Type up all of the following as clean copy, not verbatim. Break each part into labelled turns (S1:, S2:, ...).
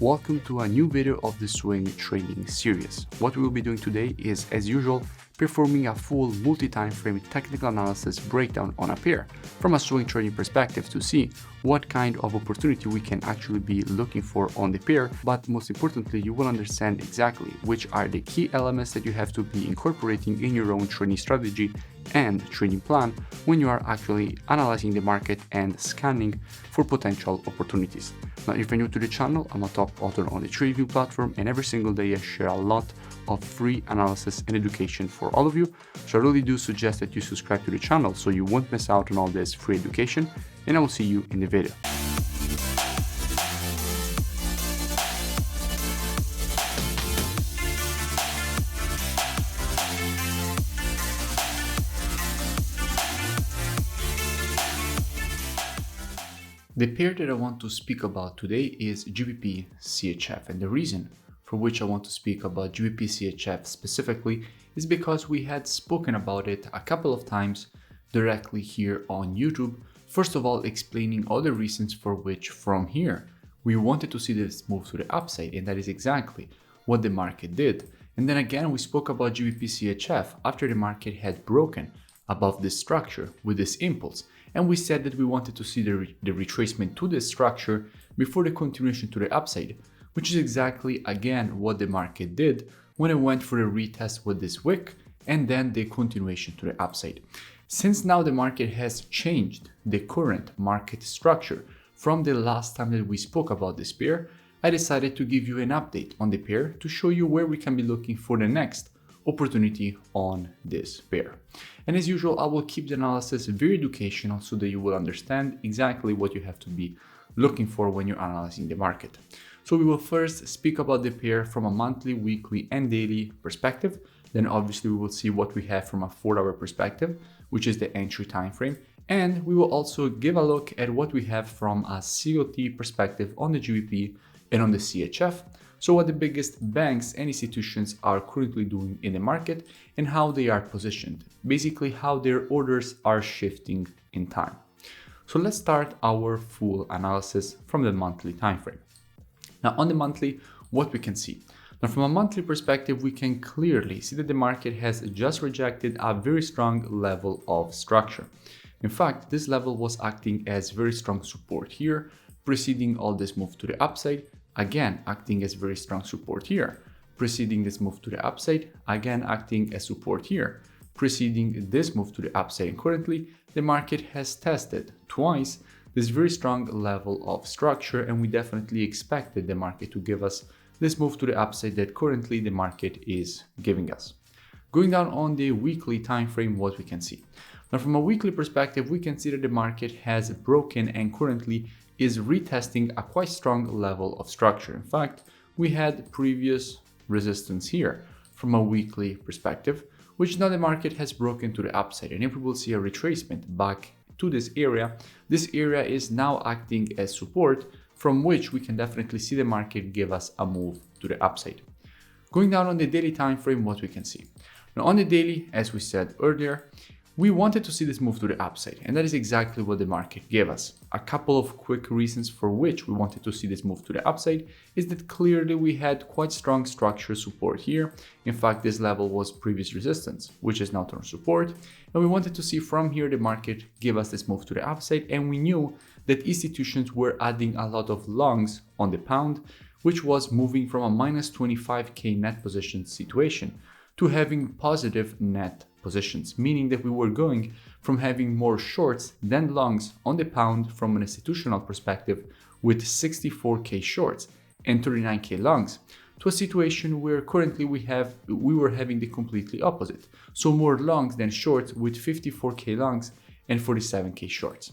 S1: Welcome to a new video of the swing trading series. What we will be doing today is, as usual, performing a full multi-time frame technical analysis breakdown on a pair from a swing trading perspective to see what kind of opportunity we can actually be looking for on the pair. But most importantly, you will understand exactly which are the key elements that you have to be incorporating in your own trading strategy and trading plan when you are actually analyzing the market and scanning for potential opportunities. Now, if you're new to the channel, I'm a top author on the TRADINGVIEW platform, and every single day I share a lot of free analysis and education for all of you. So I really do suggest that you subscribe to the channel so you won't miss out on all this free education, and I will see you in the video. The pair that I want to speak about today is GBP CHF, and the reason for which I want to speak about GBP CHF specifically is because we had spoken about it a couple of times directly here on YouTube. First of all, explaining all the reasons for which from here we wanted to see this move to the upside, and that is exactly what the market did. And then again, we spoke about GBP CHF after the market had broken above this structure with this impulse. And we said that we wanted to see the retracement to this structure before the continuation to the upside, which is exactly again what the market did when it went for a retest with this wick and then the continuation to the upside. Since now the market has changed the current market structure from the last time that we spoke about this pair, I decided to give you an update on the pair to show you where we can be looking for the next opportunity on this pair. And as usual, I will keep the analysis very educational so that you will understand exactly what you have to be looking for when you're analyzing the market. So we will first speak about the pair from a monthly, weekly, and daily perspective. Then obviously we will see what we have from a 4-hour perspective, which is the entry time frame. And we will also give a look at what we have from a COT perspective on the GBP and on the CHF. So what the biggest banks and institutions are currently doing in the market and how they are positioned, basically how their orders are shifting in time. So let's start our full analysis from the monthly time frame. Now on the monthly, what we can see. Now from a monthly perspective, we can clearly see that the market has just rejected a very strong level of structure. In fact, this level was acting as very strong support here, preceding all this move to the upside, again acting as very strong support here, preceding this move to the upside, again acting as support here, preceding this move to the upside. And currently, the market has tested twice this very strong level of structure, and we definitely expected the market to give us this move to the upside that currently the market is giving us. Going down on the weekly time frame, what we can see. Now from a weekly perspective, we can see that the market has broken and currently is retesting a quite strong level of structure. In fact, we had previous resistance here from a weekly perspective, which now the market has broken to the upside. And if we will see a retracement back to this area is now acting as support from which we can definitely see the market give us a move to the upside. Going down on the daily time frame, what we can see. Now on the daily, as we said earlier, we wanted to see this move to the upside, and that is exactly what the market gave us. A couple of quick reasons for which we wanted to see this move to the upside is that clearly we had quite strong structure support here. In fact, this level was previous resistance, which is now turned support. And we wanted to see from here the market give us this move to the upside, and we knew that institutions were adding a lot of longs on the pound, which was moving from a minus 25k net position situation to having positive net positions, meaning that we were going from having more shorts than longs on the pound from an institutional perspective with 64k shorts and 39k longs to a situation where currently we were having the completely opposite. So more longs than shorts with 54k longs and 47k shorts.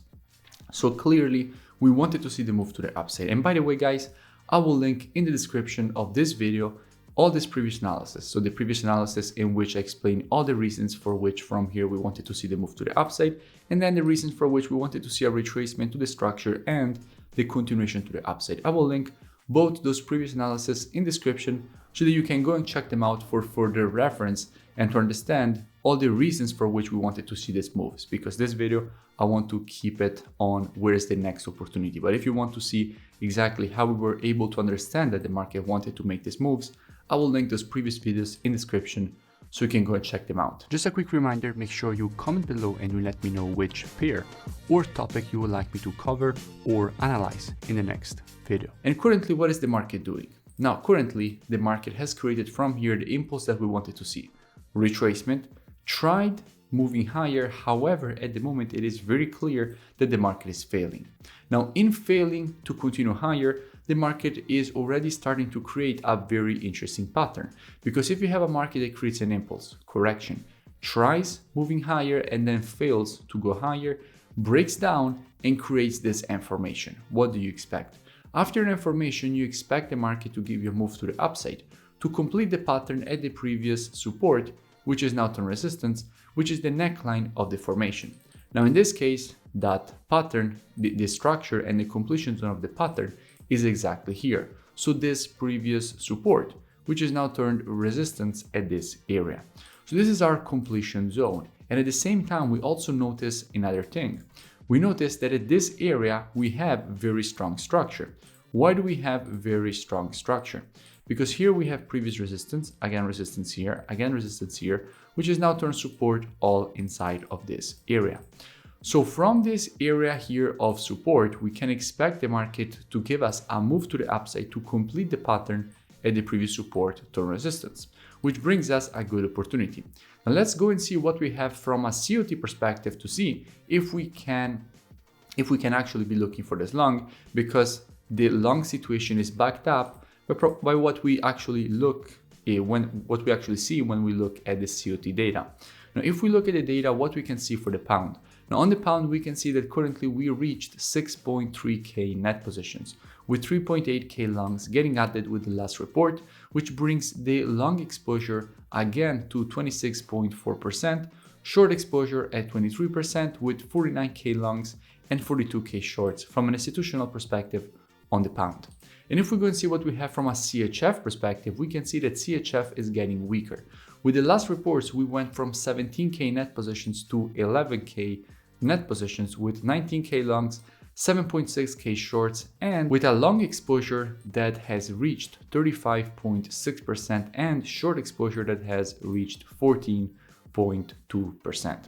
S1: So clearly we wanted to see the move to the upside. And by the way, guys, I will link in the description of this video all this previous analysis. So the previous analysis in which I explain all the reasons for which from here we wanted to see the move to the upside, and then the reasons for which we wanted to see a retracement to the structure and the continuation to the upside. I will link both those previous analysis in description so that you can go and check them out for further reference and to understand all the reasons for which we wanted to see these moves, because this video I want to keep it on where is the next opportunity. But if you want to see exactly how we were able to understand that the market wanted to make these moves, I will link those previous videos in the description so you can go and check them out. Just a quick reminder, make sure you comment below and you let me know which pair or topic you would like me to cover or analyze in the next video. And currently, what is the market doing? Now, currently, the market has created from here the impulse that we wanted to see. Retracement, tried moving higher. However, at the moment, it is very clear that the market is failing. Now, in failing to continue higher, the market is already starting to create a very interesting pattern. Because if you have a market that creates an impulse, correction, tries moving higher and then fails to go higher, breaks down and creates this information, what do you expect? After an information, you expect the market to give you a move to the upside to complete the pattern at the previous support, which is now turn resistance, which is the neckline of the formation. Now, in this case, that pattern, the structure and the completion zone of the pattern is exactly here. So this previous support, which is now turned resistance at this area. So this is our completion zone. And at the same time, we also notice another thing. We notice that at this area, we have very strong structure. Why do we have very strong structure? Because here we have previous resistance, again resistance here, which is now turned support all inside of this area. So from this area here of support, we can expect the market to give us a move to the upside to complete the pattern at the previous support turn resistance, which brings us a good opportunity. Now let's go and see what we have from a COT perspective to see if we can actually be looking for this long, because the long situation is backed up by what we actually see when we look at the COT data. Now, if we look at the data, what we can see for the pound. Now, on the pound, we can see that currently we reached 6.3k net positions, with 3.8k longs getting added with the last report, which brings the long exposure again to 26.4%, short exposure at 23% with 49k longs and 42k shorts from an institutional perspective on the pound. And if we go and see what we have from a CHF perspective, we can see that CHF is getting weaker. With the last reports, we went from 17k net positions to 11k net positions with 19k longs, 7.6k shorts, and with a long exposure that has reached 35.6% and short exposure that has reached 14.2%.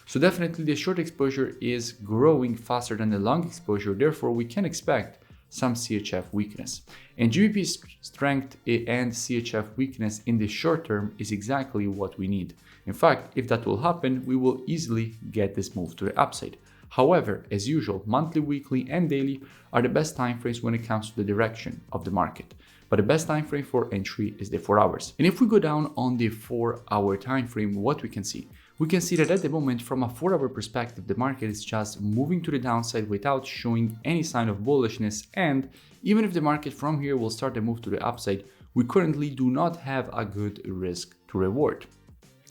S1: So definitely the short exposure is growing faster than the long exposure, therefore we can expect some CHF weakness. And GBP strength and CHF weakness in the short term is exactly what we need. In fact, if that will happen, we will easily get this move to the upside. However, as usual, monthly, weekly, and daily are the best time frames when it comes to the direction of the market. But the best time frame for entry is the 4 hours. And if we go down on the 4-hour time frame, what we can see? We can see that at the moment, from a 4-hour perspective, the market is just moving to the downside without showing any sign of bullishness. And even if the market from here will start to move to the upside, we currently do not have a good risk to reward.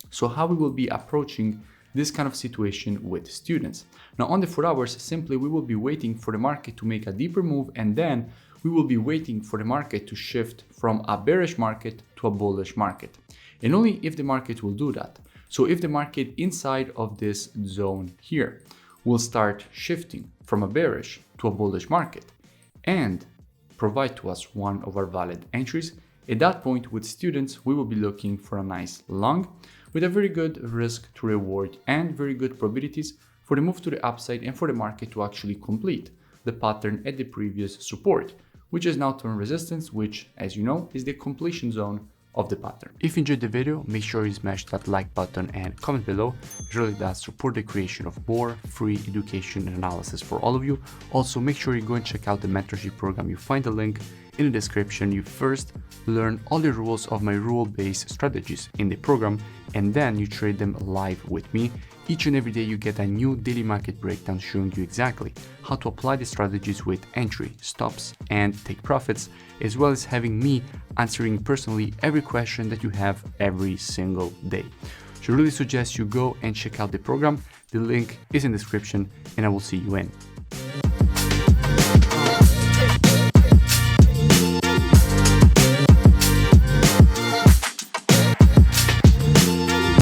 S1: So how we will be approaching this kind of situation with students? Now on the 4 hours, simply we will be waiting for the market to make a deeper move, and then we will be waiting for the market to shift from a bearish market to a bullish market. And only if the market will do that. So if the market inside of this zone here will start shifting from a bearish to a bullish market and provide to us one of our valid entries, at that point with students, we will be looking for a nice long with a very good risk to reward and very good probabilities for the move to the upside and for the market to actually complete the pattern at the previous support, which is now turn resistance, which, as you know, is the completion zone of the pattern. If you enjoyed the video, make sure you smash that like button and comment below. It really does support the creation of more free education and analysis for all of you. Also, make sure you go and check out the mentorship program. You find the link in the description. You first learn all the rules of my rule-based strategies in the program, and then you trade them live with me. Each and every day you get a new daily market breakdown showing you exactly how to apply the strategies with entry, stops, and take profits, as well as having me answering personally every question that you have every single day. So I really suggest you go and check out the program. The link is in the description, and I will see you in.